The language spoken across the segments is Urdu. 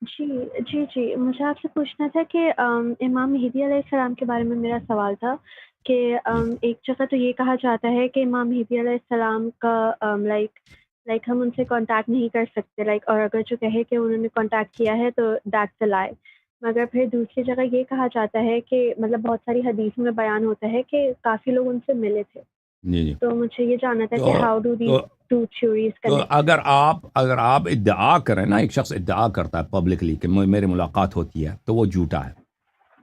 جی، جی، مجھے آپ سے پوچھنا تھا کہ امام مہدی علیہ السلام کے بارے میں میرا سوال تھا کہ ایک جگہ تو یہ کہا جاتا ہے کہ امام مہدی علیہ السلام کا لائک ہم ان سے کانٹیکٹ نہیں کر سکتے، اور اگر جو کہے کہ انہوں نے کانٹیکٹ کیا ہے تو دیٹس اے لائی۔ مگر پھر دوسری جگہ یہ کہا جاتا ہے کہ مطلب بہت ساری حدیث میں بیان ہوتا ہے کہ کافی لوگ ان سے ملے تھے۔ جی جی تو مجھے یہ جاننا تھا کہ تو ہاؤ ڈو تو دیز ٹو تھیوریز تو کنیکٹ؟ اگر آپ ادعا کریں نا، ایک شخص ادعا کرتا ہے پبلکلی کہ میری ملاقات ہوتی ہے تو وہ جھوٹا ہے.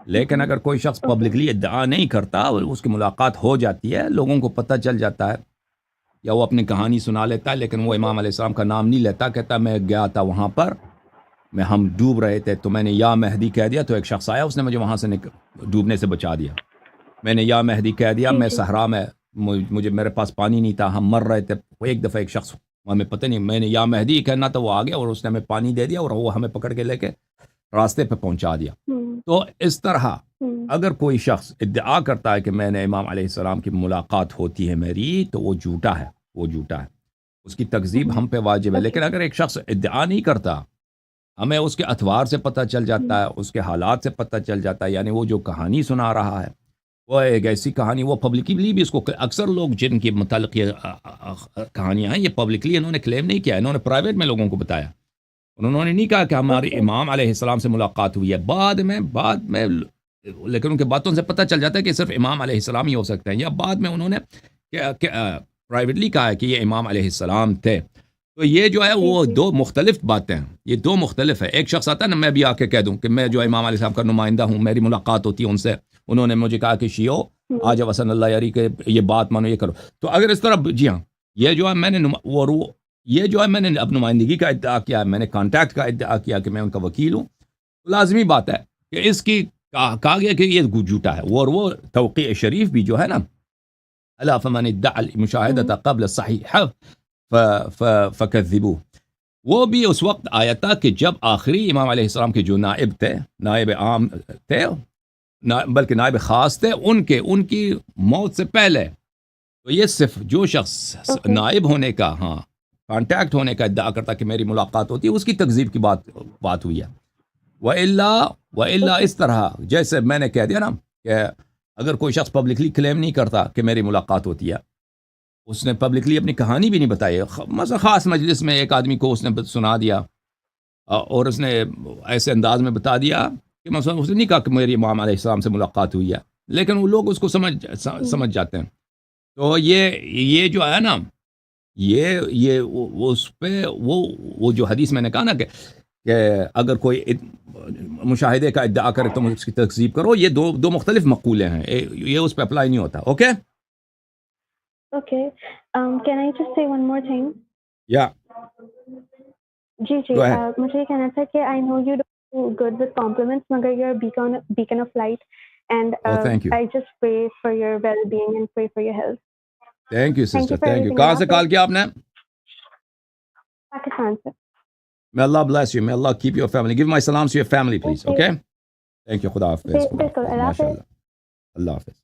لیکن اگر کوئی شخص اوکے، پبلکلی ادعا نہیں کرتا اور اس کی ملاقات ہو جاتی ہے، لوگوں کو پتہ چل جاتا ہے، یا وہ اپنی کہانی سنا لیتا ہے لیکن وہ ٹھیک ہے، امام علیہ السلام کا نام نہیں لیتا، کہتا میں گیا تھا وہاں پر، ہم ڈوب رہے تھے تو میں نے یا مہدی کہہ دیا، تو ایک شخص آیا اس نے مجھے وہاں سے ڈوبنے سے بچا دیا. میں نے یا مہدی کہہ دیا، جی میں جی صحرا میں، مجھے میرے پاس پانی نہیں تھا، ہم مر رہے تھے. وہ ایک دفعہ ایک شخص، ہمیں پتہ نہیں، میں نے یا مہدی کہنا تو وہ آ گیا اور اس نے ہمیں پانی دے دیا اور وہ ہمیں پکڑ کے لے کے راستے پہ پہنچا دیا. ہوں تو اس طرح ہوں اگر کوئی شخص ادعا کرتا ہے کہ میں نے امام علیہ السلام کی ملاقات ہوتی ہے میری، تو وہ جھوٹا ہے، وہ جھوٹا ہے، اس کی تکذیب ہوں ہم پہ واجب ہے. اوکے لیکن اگر ایک شخص ادعا نہیں کرتا، ہمیں اس کے اتوار سے پتہ چل ہوں جاتا ہے، اس کے حالات سے پتہ چل جاتا ہے، یعنی وہ جو کہانی سنا رہا ہے وہ ایک ایسی کہانی، وہ پبلکلی بھی اس کو، اکثر لوگ جن کے متعلق یہ کہانیاں ہیں، یہ پبلکلی انہوں نے کلیم نہیں کیا، انہوں نے پرائیویٹ میں لوگوں کو بتایا. انہوں نے نہیں کہا کہ ہمارے اوکے امام علیہ السلام سے ملاقات ہوئی ہے. بعد میں لیکن ان کے باتوں سے پتہ چل جاتا ہے کہ صرف امام علیہ السلام ہی ہو سکتے ہیں، یا بعد میں انہوں نے پرائیویٹلی کہا ہے کہ یہ امام علیہ السلام تھے. تو یہ جو ہے جی وہ جی دو مختلف باتیں ہیں، یہ دو مختلف ہے. ایک شخص آتا ہے نا، میں بھی آ کے کہہ دوں کہ میں جو امام علیہ السلام کا نمائندہ ہوں، میری ملاقات ہوتی ہے ان سے، انہوں نے مجھے کہا کہ شیعو ہوں آج وسن اللہ یاری کہ یہ بات مانو، یہ کرو. تو اگر اس طرح، جی ہاں، یہ جو ہے میں نے یہ جو ہے میں نے اب نمائندگی کا ادعا کیا، میں نے کانٹیکٹ کا ادعا کیا کہ میں ان کا وکیل ہوں، لازمی بات ہے کہ اس کی کہا گیا کہ یہ جھوٹا ہے. اور وہ توقیع شریف بھی جو ہے نا، الا فمن ادعى ہوں المشاهدة قبل الصحيح فكذبوه، وہ بھی اس وقت آیا تھا کہ جب آخری امام علیہ السلام کے جو نائب تھے، نائب عام تھے، بلکہ نائب خاص تھے، ان کی موت سے پہلے. تو یہ صرف جو شخص اوکے نائب ہونے کا، ہاں، کانٹیکٹ ہونے کا ادعا کرتا کہ میری ملاقات ہوتی ہے، اس کی تکذیب کی بات ہوئی ہے. وَإِلَّا اوکے اس طرح جیسے میں نے کہہ دیا نا کہ اگر کوئی شخص پبلکلی کلیم نہیں کرتا کہ میری ملاقات ہوتی ہے، اس نے پبلکلی اپنی کہانی بھی نہیں بتائی، مثلا خاص مجلس میں ایک آدمی کو اس نے سنا دیا، اور اس نے ایسے انداز میں بتا دیا کہ مثلا اس نے نہیں کہا کہ میری امام علیہ السلام سے ملاقات ہوئی ہے، لیکن وہ لوگ اس کو ہوں سمجھ جاتے ہیں. تو یہ جو ہے نا، یہ اس پہ وہ جو حدیث میں نے کہا نا کہ اگر کوئی مشاہدے کا ادعا کرے تو اس کی تکذیب کرو، یہ دو مختلف مقولے ہیں، یہ اس پہ اپلائی نہیں ہوتا. Okay, okay can I just say one more thing? یا جی جی گو اہیڈ. مجھے یہ کہنا تھا کہ I know you don't good with compliments, مگر you are beacon of light and O thank you, I just pray for your well being and pray for your health. Thank you thank sister, you for thank you. Everything کہاں اللہ سے کال حافظ. کیا آپ نے؟ پاکستان سے. May Allah bless you, may Allah keep your family. Give my salams to your family please. Okay Okay, thank you. خدا حافظ، خدا بالکل حافظ، اللہ ماشاء حافظ. اللہ، اللہ حافظ.